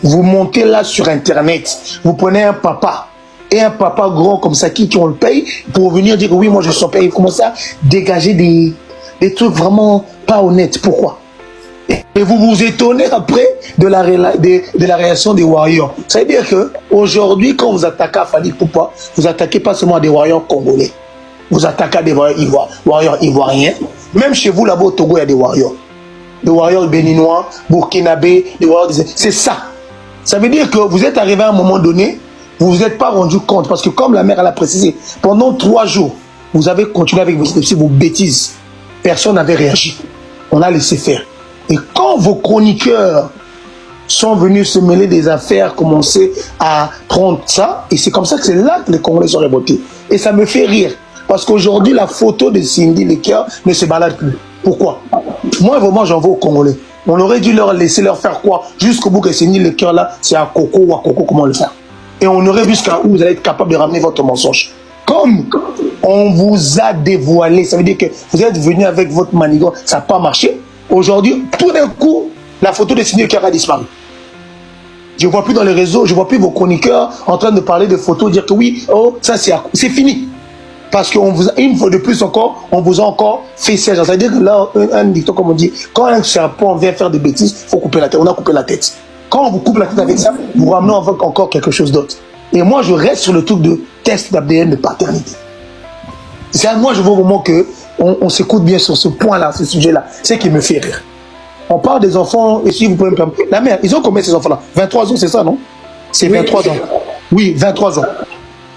Vous montez là sur Internet, vous prenez un papa, et un papa grand comme ça, qui on le paye, pour venir dire, oui, moi je suis payé. Comment ça? Dégager des trucs vraiment pas honnêtes. Pourquoi? Et vous vous étonnez après de la réaction des Warriors. Ça veut dire qu'aujourd'hui, quand vous attaquez à Fally Ipupa, vous attaquez pas seulement à des Warriors congolais. Vous attaquez à des Warriors ivoiriens. Même chez vous, là-bas au Togo, il y a des Warriors. Des Warriors béninois, burkinabés, des Warriors... C'est ça. Ça veut dire que vous êtes arrivé à un moment donné, vous ne vous êtes pas rendu compte. Parce que comme la mère l'a précisé, pendant 3 jours, vous avez continué avec vos bêtises. Personne n'avait réagi. On a laissé faire. Et quand vos chroniqueurs sont venus se mêler des affaires, commencer à prendre ça, et c'est comme ça que c'est là que les Congolais sont révoltés. Et ça me fait rire. Parce qu'aujourd'hui, la photo de Cindy Leker ne se balade plus. Pourquoi? Moi, vraiment, j'en veux aux Congolais. On aurait dû leur laisser leur faire quoi? Jusqu'au bout que Cindy Leker, là, c'est à Coco ou à Coco, comment le faire? Et on aurait vu jusqu'à où vous allez être capable de ramener votre mensonge. Comme on vous a dévoilé, ça veut dire que vous êtes venu avec votre manigance, ça n'a pas marché. Aujourd'hui, tout d'un coup, la photo de Cindy Leker a disparu. Je ne vois plus dans les réseaux, je ne vois plus vos chroniqueurs en train de parler de photos, dire que oui, oh, ça c'est fini. Parce qu'une fois de plus encore, on vous a encore fait ça. C'est-à-dire que là, un dicton, comme on dit, quand un serpent vient faire des bêtises, il faut couper la tête. On a coupé la tête. Quand on vous coupe la tête avec ça, vous ramenez avec encore quelque chose d'autre. Et moi, je reste sur le truc de test d'ADN de paternité. C'est à moi, je veux au moment qu'on s'écoute bien sur ce point-là, ce sujet-là. C'est qui me fait rire. On parle des enfants, et si vous pouvez me permettre. La mère, ils ont combien ces enfants-là? 23 ans, c'est ça, non? C'est 23 ans. Oui, 23 ans.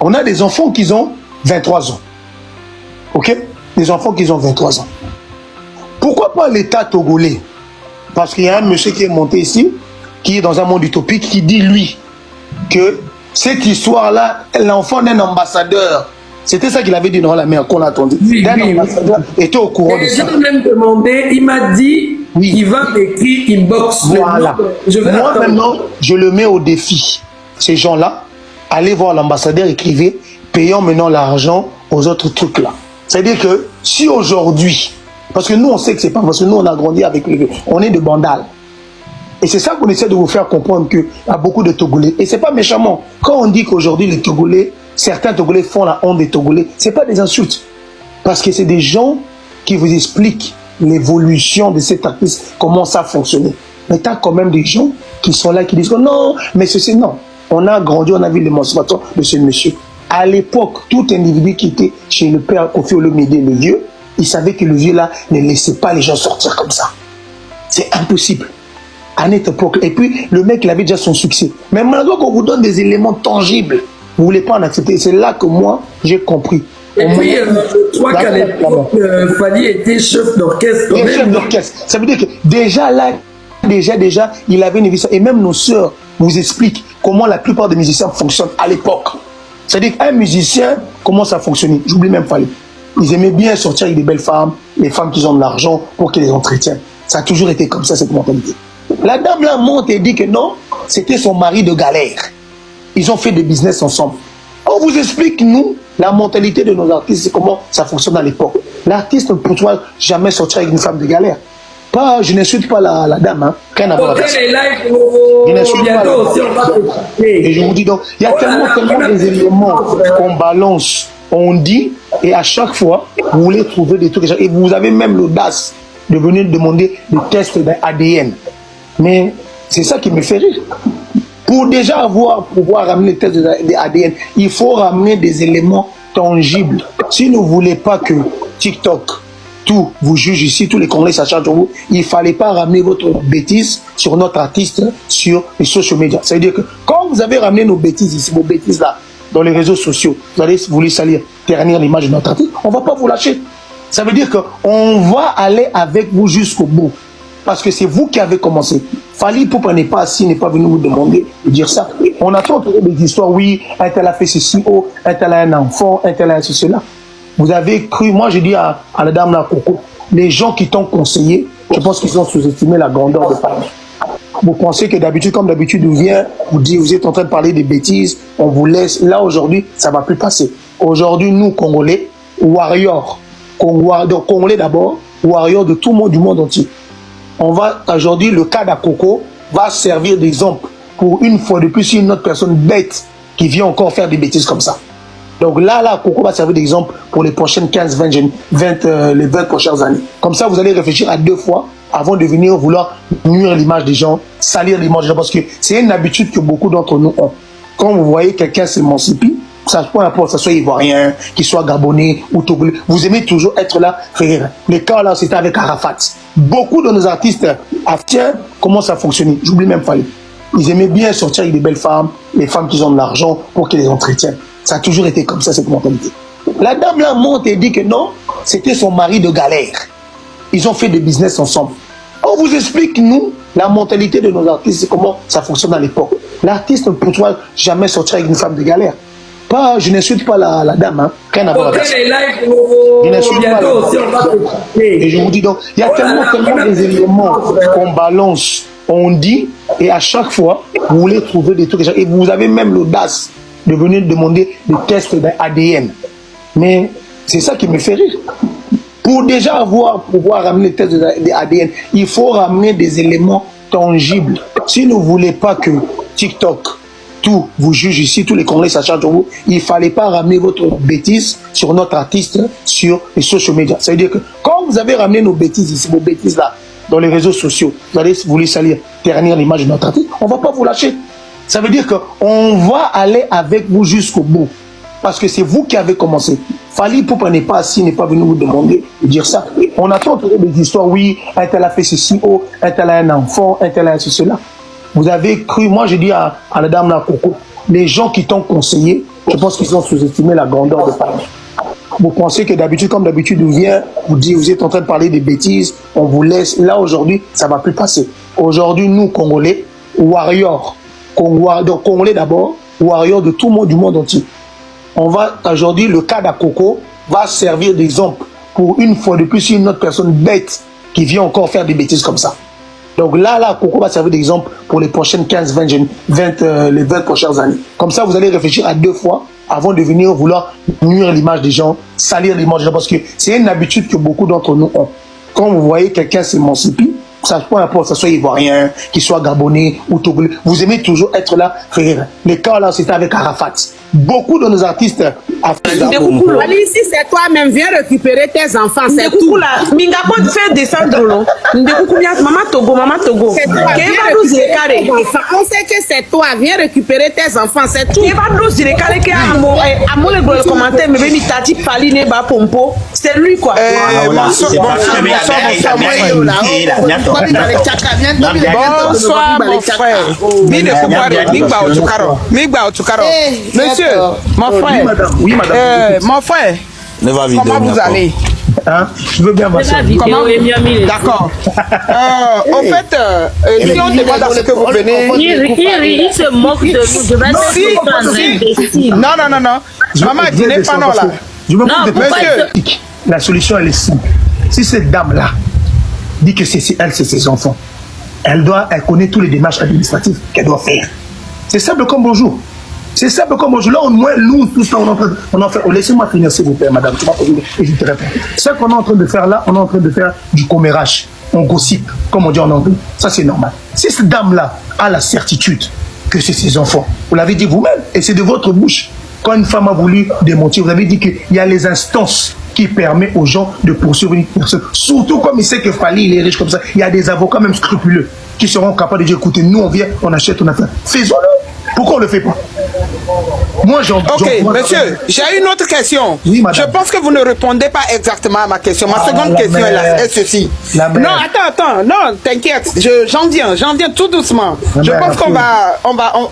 On a des enfants qui ont 23 ans. Ok? Des enfants qui ont 23 ans. Pourquoi pas l'État togolais? Parce qu'il y a un monsieur qui est monté ici, qui est dans un monde utopique, qui dit, lui, que cette histoire-là, l'enfant d'un ambassadeur, c'était ça qu'il avait dit dans la mer qu'on attendait. D'un ambassadeur était au courant de ça. J'ai même demandé, il m'a dit, il va m'écrire inbox. Voilà. Moi, maintenant, je le mets au défi. Ces gens-là, allez voir l'ambassadeur, écrivez, payons maintenant l'argent aux autres trucs là. C'est-à-dire que si aujourd'hui, parce que nous on sait que c'est pas parce que nous on a grandi avec le, on est de Bandal. Et c'est ça qu'on essaie de vous faire comprendre qu'il y a beaucoup de Togolais. Et c'est pas méchamment. Quand on dit qu'aujourd'hui les Togolais, certains Togolais font la honte des Togolais, c'est pas des insultes. Parce que c'est des gens qui vous expliquent l'évolution de cet artiste, comment ça fonctionnait. Mais tu as quand même des gens qui sont là, qui disent que non, mais ceci, non. On a grandi, on a vu l'émancipation de ce monsieur. À l'époque, tout individu qui était chez le père Kofi Olomide, le vieux, il savait que le vieux là ne laissait pas les gens sortir comme ça. C'est impossible. À notre époque. Et puis, le mec, il avait déjà son succès. Mais maintenant qu'on vous donne des éléments tangibles, vous ne voulez pas en accepter. C'est là que moi, j'ai compris. Et puis, je crois qu'à l'époque, Fally était chef d'orchestre. Chef d'orchestre. Ça veut dire que déjà là, déjà, il avait une vision. Et même nos sœurs vous expliquent comment la plupart des musiciens fonctionnent à l'époque. C'est-à-dire qu'un musicien, comment ça fonctionnait? J'oublie même Fally. Ils aimaient bien sortir avec des belles femmes, les femmes qui ont de l'argent pour qu'ils les entretiennent. Ça a toujours été comme ça, cette mentalité. La dame là monte et dit que non, c'était son mari de galère. Ils ont fait des business ensemble. On vous explique, nous, la mentalité de nos artistes, c'est comment ça fonctionne à l'époque. L'artiste ne peut jamais sortir avec une femme de galère. Pas, je n'insulte pas la dame, hein. Rien à voir avec ça. Je n'insulte pas la dame. Et je vous dis donc, il y a tellement des éléments qu'on balance, on dit, et à chaque fois, vous voulez trouver des trucs. Et vous avez même l'audace de venir demander des tests d'ADN. Mais c'est ça qui me fait rire. Pour déjà pouvoir ramener les tests d'ADN, il faut ramener des éléments tangibles. Si vous ne voulez pas que TikTok, tout vous juge ici, tous les Congolais s'acharnent sur vous, il ne fallait pas ramener votre bêtise sur notre artiste, sur les social media. Ça veut dire que quand vous avez ramené nos bêtises ici, vos bêtises là, dans les réseaux sociaux, vous allez vouloir salir, ternir l'image de notre artiste, on ne va pas vous lâcher. Ça veut dire qu'on va aller avec vous jusqu'au bout. Parce que c'est vous qui avez commencé. Fally Ipupa n'est pas assis, n'est pas venu vous demander de dire ça. On attend des histoires, oui, un tel a fait ceci, oh, un tel a un enfant, un tel a ceci, cela. Vous avez cru, moi j'ai dit à la dame là, Coco, les gens qui t'ont conseillé, je pense qu'ils ont sous-estimé la grandeur de Fally. Vous pensez que d'habitude, comme d'habitude, vous êtes en train de parler des bêtises, on vous laisse. Là aujourd'hui, ça ne va plus passer. Aujourd'hui, nous, Congolais, warriors, donc Congolais d'abord, warriors de tout le monde, du monde entier. On va aujourd'hui, le cas d'Akoko va servir d'exemple pour une fois de plus une autre personne bête qui vient encore faire des bêtises comme ça. Donc là, Coco va servir d'exemple pour les prochaines 15, 20, les 20 prochaines années. Comme ça, vous allez réfléchir à 2 fois avant de venir vouloir nuire l'image des gens, salir l'image des gens, parce que c'est une habitude que beaucoup d'entre nous ont. Quand vous voyez quelqu'un s'émanciper, ça, peu importe, que ce soit ivoirien, qu'il soit gabonais ou togolais, vous aimez toujours être là, frère. Les cas là, c'était avec Arafat. Beaucoup de nos artistes africains commencent à fonctionner. J'oublie même Fali. Ils aimaient bien sortir avec des belles femmes, les femmes qui ont de l'argent pour qu'ils les entretiennent. Ça a toujours été comme ça, cette mentalité. La dame là monte et dit que non, c'était son mari de galère. Ils ont fait des business ensemble. On vous explique, nous, la mentalité de nos artistes, c'est comment ça fonctionne à l'époque. L'artiste ne peut jamais sortir avec une femme de galère. Pas, je n'insulte pas la dame, hein. Rien à voir avec ça. Je n'insulte pas la dame. Et je vous dis donc, il y a tellement des éléments qu'on balance, on dit, et à chaque fois, vous voulez trouver des trucs. Et vous avez même l'audace de venir demander des tests d'ADN. Mais c'est ça qui me fait rire. Pour déjà pouvoir ramener les tests d'ADN, il faut ramener des éléments tangibles. Si vous ne voulez pas que TikTok, tout vous juge ici, tous les Congolais ça charge de vous, il ne fallait pas ramener votre bêtise sur notre artiste, sur les social media. Ça veut dire que quand vous avez ramené nos bêtises ici, vos bêtises là, dans les réseaux sociaux, vous allez voulu salir, ternir l'image de notre artiste, on ne va pas vous lâcher. Ça veut dire qu'on va aller avec vous jusqu'au bout. Parce que c'est vous qui avez commencé. Fali Poupa n'est pas assis, n'est pas venu vous demander de dire ça. On attend toujours des histoires, oui, un tel a fait ceci, oh, un tel a un enfant, un tel a ceci, cela. Vous avez cru, moi j'ai dit à la dame là, Coco, les gens qui t'ont conseillé, je pense qu'ils ont sous-estimé la grandeur de Fali. Vous pensez que d'habitude, comme d'habitude, vous êtes en train de parler des bêtises, on vous laisse. Là aujourd'hui, ça ne va plus passer. Aujourd'hui, nous, Congolais, warriors, donc Congolais d'abord, warriors de tout le monde, du monde entier. On va, aujourd'hui, le cas d'Akoko va servir d'exemple pour une fois de plus une autre personne bête qui vient encore faire des bêtises comme ça. Donc là, Coco va servir d'exemple pour les prochaines 15, 20, les 20 prochaines années. Comme ça, vous allez réfléchir à 2 fois avant de venir vouloir nuire l'image des gens, salir l'image des gens, parce que c'est une habitude que beaucoup d'entre nous ont. Quand vous voyez quelqu'un s'émanciper, ça, peu importe, que ce soit ivoirien, qu'il soit gabonais ou togolais, vous aimez toujours être là, frère. Les cas là, c'était avec Arafat. Beaucoup de nos artistes africains. Allez, si c'est toi-même, viens récupérer tes enfants, c'est tout. Minga peut faire descendre l'eau. Maman Togo. C'est toi, viens récupérer tes enfants. On sait que c'est toi, viens récupérer tes enfants, c'est tout. C'est lui quoi. Bonsoir mon frère. Monsieur, mon frère. Oui, madame. Mon frère. Comment vous allez? Hein? Je veux bien voir ça. Comment? D'accord. En fait, si on demande à ce que vous venez. Il se moque de nous. Je vais te Non. Maman, tu n'es pas non là. Je me moque de monsieur. La solution, elle est simple. Si cette dame-là dit que c'est elle, c'est ses enfants, elle connaît tous les démarches administratives qu'elle doit faire. C'est simple comme bonjour. C'est simple comme bonjour. Là, au moins, nous, tous ça, on en fait. Laissez-moi finir, s'il vous plaît, madame. Tu m'as posé et je te réponds. Ce qu'on est en train de faire là, on est en train de faire du commérage. On gossip, comme on dit en anglais. Ça, c'est normal. Si cette dame-là a la certitude que c'est ses enfants, vous l'avez dit vous-même, et c'est de votre bouche. Quand une femme a voulu démentir, vous avez dit qu'il y a les instances qui permettent aux gens de poursuivre une personne. Surtout comme il sait que Fali, il est riche comme ça, il y a des avocats même scrupuleux qui seront capables de dire, écoutez, nous on vient, on achète, on a fait. Faisons-le. Pourquoi on ne le fait pas? Moi, monsieur, j'ai une autre question. Oui, madame. Je pense que vous ne répondez pas exactement à ma question. Ma seconde question est ceci. Non, attends, non, t'inquiète. J'en viens tout doucement. Je pense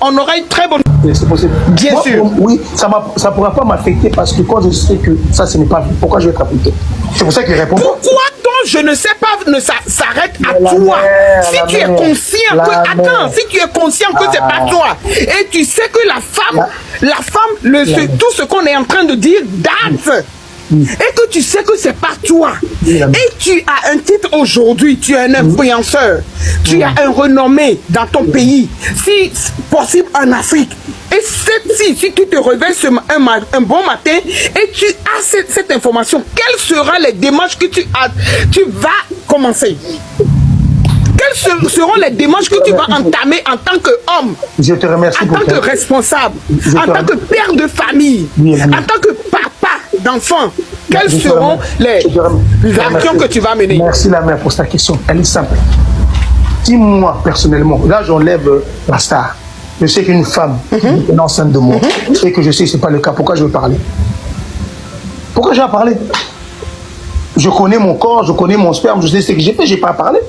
on aura une très bonne. C'est possible. Bien sûr. Oui, ça ne pourra pas m'affecter parce que quand je sais que ça, ce n'est pas vrai, pourquoi je vais être affecté? C'est pour ça qu'il répond. Pourquoi donc je ne sais pas, ne s'arrête à toi? Si tu es conscient que, attends, si tu es conscient que c'est pas toi, et tu sais que la femme, tout ce qu'on est en train de dire date, et que tu sais que c'est pas toi, et tu as un titre aujourd'hui, tu es un influenceur, tu as un renommé dans ton pays, si possible en Afrique, et si tu te réveilles un bon matin et tu as cette information, quelles seront les démarches que tu vas commencer? quelles seront les démarches que tu vas entamer en tant qu'homme, Je te remercie en tant que responsable, en tant que père de famille, en tant que papa d'enfant? Quelles seront les actions que tu vas mener? Merci la mère pour ta question. Elle est simple. Dis-moi personnellement, là j'enlève la star. Je sais qu'une femme est enceinte de moi et que je sais que ce n'est pas le cas. Pourquoi je veux parler? Pourquoi je vais parler? Je connais mon corps, je connais mon sperme, je sais ce que j'ai fait, je n'ai pas à parler.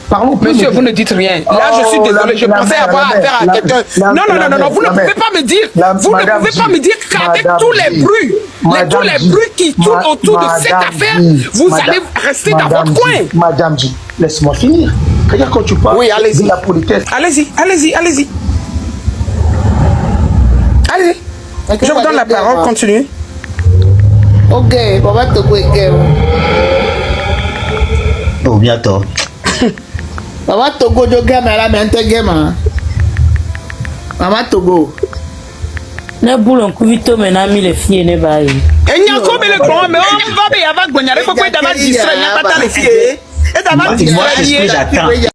Parlons plus. Monsieur, vous ne dites rien. Là, je suis désolé, je pensais avoir affaire à quelqu'un. Non, vous ne pouvez pas me dire, qu'avec tous les bruits, tous les bruits qui tournent autour de cette affaire, vous allez rester dans votre coin. Madame J, laisse-moi finir. Regarde quand tu parles de la politesse. Allez-y. Allez-y. Je vous donne la parole, continuez. Ok, papa Togo est gay. Oh, bientôt. Papa Togo de gay, mais là, mais un gay, Maman Togo. Ne boulon kuvito mena mi les filles ne baille. Et n'y a encore le grand, mais on va bien avoir gagné. Il faut que d'abord distraire, il n'y a pas de filles. Et d'abord distraire.